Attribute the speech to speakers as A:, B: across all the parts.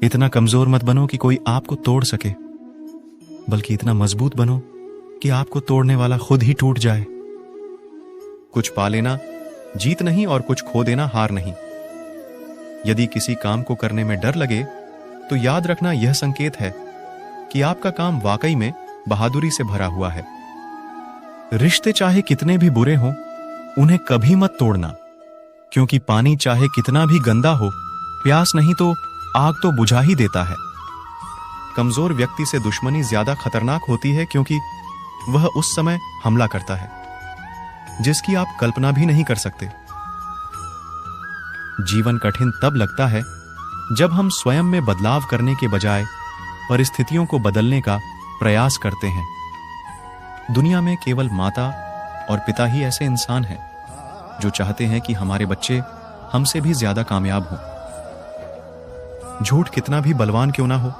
A: इतना कमजोर मत बनो कि कोई आपको तोड़ सके, बल्कि इतना मजबूत बनो कि आपको तोड़ने वाला खुद ही टूट जाए। कुछ पा लेना जीत नहीं और कुछ खो देना हार नहीं। यदि किसी काम को करने में डर लगे तो याद रखना यह संकेत है कि आपका काम वाकई में बहादुरी से भरा हुआ है। रिश्ते चाहे कितने भी बुरे हों, उन्हें कभी मत तोड़ना, क्योंकि पानी चाहे कितना भी गंदा हो, प्यास नहीं तो आग तो बुझा ही देता है। कमजोर व्यक्ति से दुश्मनी ज्यादा खतरनाक होती है, क्योंकि वह उस समय हमला करता है जिसकी आप कल्पना भी नहीं कर सकते। जीवन कठिन तब लगता है जब हम स्वयं में बदलाव करने के बजाय परिस्थितियों को बदलने का प्रयास करते हैं। दुनिया में केवल माता और पिता ही ऐसे इंसान हैं जो चाहते हैं कि हमारे बच्चे हमसे भी ज्यादा कामयाब हों। झूठ कितना भी बलवान क्यों ना हो,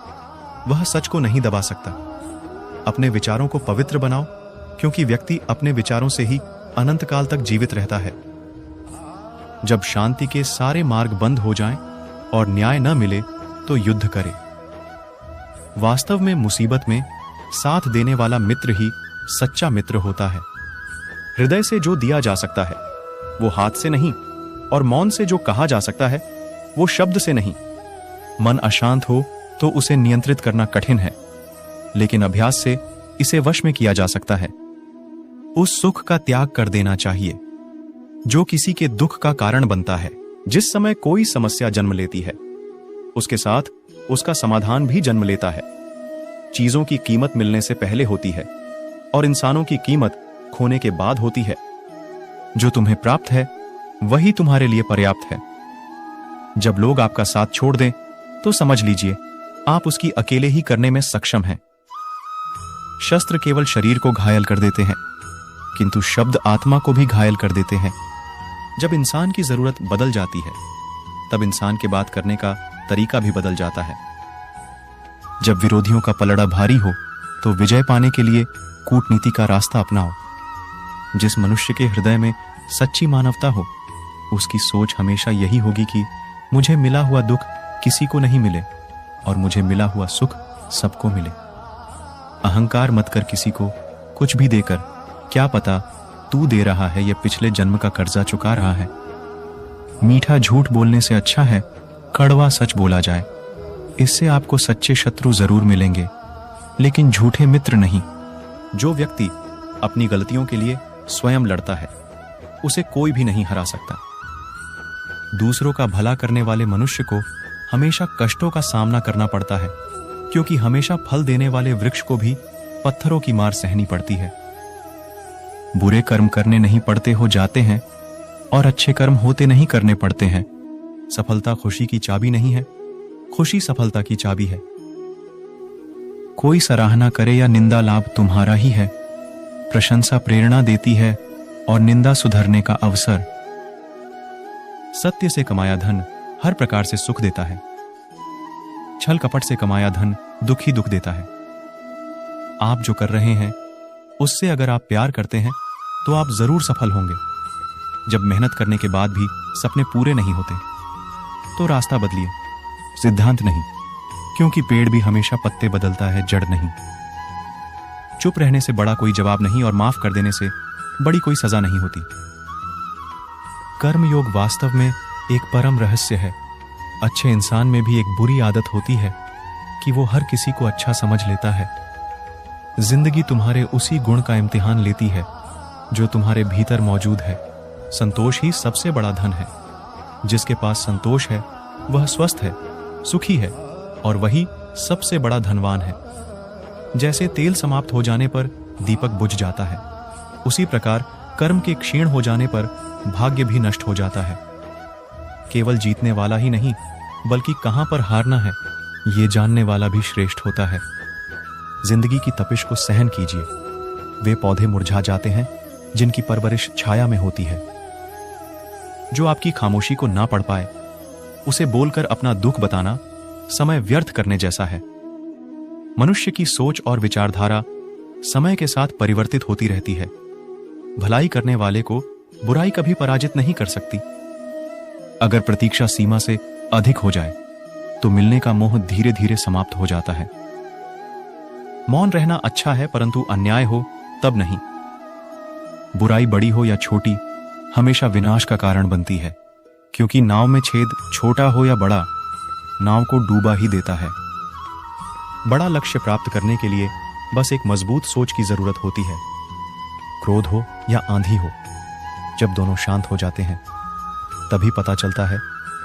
A: वह सच को नहीं दबा सकता। अपने विचारों को पवित्र बनाओ, क्योंकि व्यक्ति अपने विचारों से ही अनंत काल तक जीवित रहता है। जब शांति के सारे मार्ग बंद हो जाएं और न्याय न मिले तो युद्ध करें। वास्तव में मुसीबत में साथ देने वाला मित्र ही सच्चा मित्र होता है। हृदय से जो दिया जा सकता है वो हाथ से नहीं, और मौन से जो कहा जा सकता है वो शब्द से नहीं। मन अशांत हो तो उसे नियंत्रित करना कठिन है, लेकिन अभ्यास से इसे वश में किया जा सकता है। उस सुख का त्याग कर देना चाहिए जो किसी के दुख का कारण बनता है। जिस समय कोई समस्या जन्म लेती है, उसके साथ उसका समाधान भी जन्म लेता है। चीजों की कीमत मिलने से पहले होती है और इंसानों की कीमत खोने के बाद होती है। जो तुम्हें प्राप्त है वही तुम्हारे लिए पर्याप्त है। जब लोग आपका साथ छोड़ दें तो समझ लीजिए आप उसकी अकेले ही करने में सक्षम हैं। शस्त्र केवल शरीर को घायल कर देते हैं, किंतु शब्द आत्मा को भी घायल कर देते हैं। जब इंसान की जरूरत बदल जाती है, तब इंसान के बात करने का तरीका भी बदल जाता है। जब विरोधियों का पलड़ा भारी हो, तो विजय पाने के लिए कूटनीति का रास्ता अपनाओ। जिस मनुष्य के हृदय में सच्ची मानवता हो, उसकी सोच हमेशा यही होगी कि मुझे मिला हुआ दुख किसी को नहीं मिले और मुझे मिला हुआ सुख सबको मिले। अहंकार मत कर किसी को कुछ भी देकर, क्या पता तू दे रहा है यह पिछले जन्म का कर्जा चुका रहा है। मीठा झूठ बोलने से अच्छा है कड़वा सच बोला जाए। इससे आपको सच्चे शत्रु जरूर मिलेंगे, लेकिन झूठे मित्र नहीं। जो व्यक्ति अपनी गलतियों के लिए स्वयं लड़ता है, उसे कोई भी नहीं हरा सकता। दूसरों का भला करने वाले मनुष्य को हमेशा कष्टों का सामना करना पड़ता है, क्योंकि हमेशा फल देने वाले वृक्ष को भी पत्थरों की मार सहनी पड़ती है। बुरे कर्म करने नहीं पड़ते हो जाते हैं, और अच्छे कर्म होते नहीं करने पड़ते हैं। सफलता खुशी की चाबी नहीं है, खुशी सफलता की चाबी है। कोई सराहना करे या निंदा लाभ तुम्हारा ही है। प्रशंसा प्रेरणा देती है और निंदा सुधरने का अवसर। सत्य से कमाया धन हर प्रकार से सुख देता है। छल कपट से कमाया धन दुख ही दुख देता है। आप जो कर रहे हैं उससे अगर आप प्यार करते हैं तो आप जरूर सफल होंगे। जब मेहनत करने के बाद भी सपने पूरे नहीं होते तो रास्ता बदलिए, सिद्धांत नहीं, क्योंकि पेड़ भी हमेशा पत्ते बदलता है, जड़ नहीं। चुप रहने से बड़ा कोई जवाब नहीं और माफ कर देने से बड़ी कोई सजा नहीं होती। कर्मयोग वास्तव में एक परम रहस्य है। अच्छे इंसान में भी एक बुरी आदत होती है कि वो हर किसी को अच्छा समझ लेता है। जिंदगी तुम्हारे उसी गुण का इम्तिहान लेती है जो तुम्हारे भीतर मौजूद है। संतोष ही सबसे बड़ा धन है। जिसके पास संतोष है वह स्वस्थ है, सुखी है, और वही सबसे बड़ा धनवान है। जैसे तेल समाप्त हो जाने पर दीपक बुझ जाता है, उसी प्रकार कर्म के क्षीण हो जाने पर भाग्य भी नष्ट हो जाता है। केवल जीतने वाला ही नहीं, बल्कि कहां पर हारना है ये जानने वाला भी श्रेष्ठ होता है। जिंदगी की तपिश को सहन कीजिए। वे पौधे मुरझा जाते हैं जिनकी परवरिश छाया में होती है। जो आपकी खामोशी को ना पढ़ पाए, उसे बोलकर अपना दुख बताना समय व्यर्थ करने जैसा है। मनुष्य की सोच और विचारधारा समय के साथ परिवर्तित होती रहती है। भलाई करने वाले को बुराई कभी पराजित नहीं कर सकती। अगर प्रतीक्षा सीमा से अधिक हो जाए तो मिलने का मोह धीरे धीरे समाप्त हो जाता है। मौन रहना अच्छा है, परंतु अन्याय हो तब नहीं। बुराई बड़ी हो या छोटी, हमेशा विनाश का कारण बनती है, क्योंकि नाव में छेद छोटा हो या बड़ा, नाव को डूबा ही देता है। बड़ा लक्ष्य प्राप्त करने के लिए बस एक मजबूत सोच की जरूरत होती है। क्रोध हो या आंधी हो, जब दोनों शांत हो जाते हैं तभी पता चलता है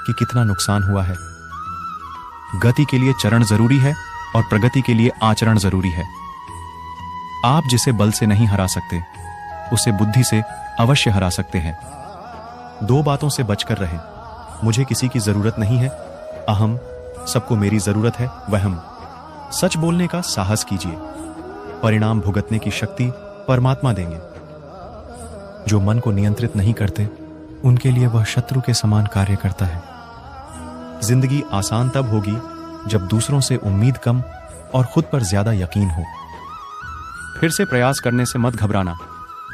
A: कि कितना नुकसान हुआ है। गति के लिए चरण जरूरी है और प्रगति के लिए आचरण जरूरी है। आप जिसे बल से नहीं हरा सकते, उसे बुद्धि से अवश्य हरा सकते हैं। दो बातों से बचकर रहें। मुझे किसी की जरूरत नहीं है, अहम। सबको मेरी जरूरत है, वहम। सच बोलने का साहस कीजिए। परिणाम भुगतने की शक्ति परमात्मा देंगे। जो मन को नियंत्रित नहीं करते, उनके लिए वह शत्रु के समान कार्य करता है। जिंदगी आसान तब होगी जब दूसरों से उम्मीद कम और खुद पर ज्यादा यकीन हो। फिर से प्रयास करने से मत घबराना,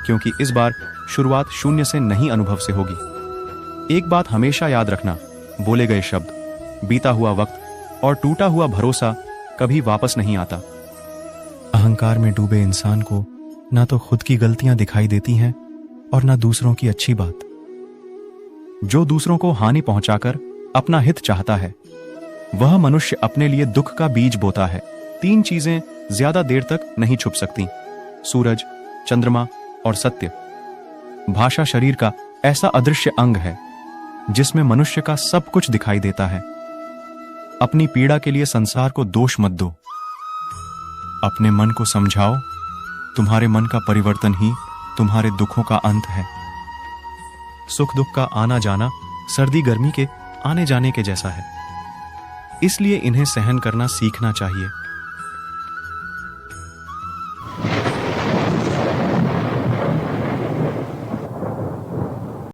A: क्योंकि इस बार शुरुआत शून्य से नहीं, अनुभव से होगी। एक बात हमेशा याद रखना, बोले गए शब्द, बीता हुआ वक्त और टूटा हुआ भरोसा कभी वापस नहीं आता। अहंकार में डूबे इंसान को ना तो खुद की गलतियां दिखाई देती हैं और ना दूसरों की अच्छी बात। जो दूसरों को हानि पहुंचाकर अपना हित चाहता है, वह मनुष्य अपने लिए दुख का बीज बोता है। तीन चीजें ज्यादा देर तक नहीं छुप सकती: सूरज, चंद्रमा और सत्य। भाषा शरीर का ऐसा अदृश्य अंग है जिसमें मनुष्य का सब कुछ दिखाई देता है। अपनी पीड़ा के लिए संसार को दोष मत दो। अपने मन को समझाओ, तुम्हारे मन का परिवर्तन ही तुम्हारे दुखों का अंत है। सुख दुख का आना जाना सर्दी गर्मी के आने जाने के जैसा है, इसलिए इन्हें सहन करना सीखना चाहिए।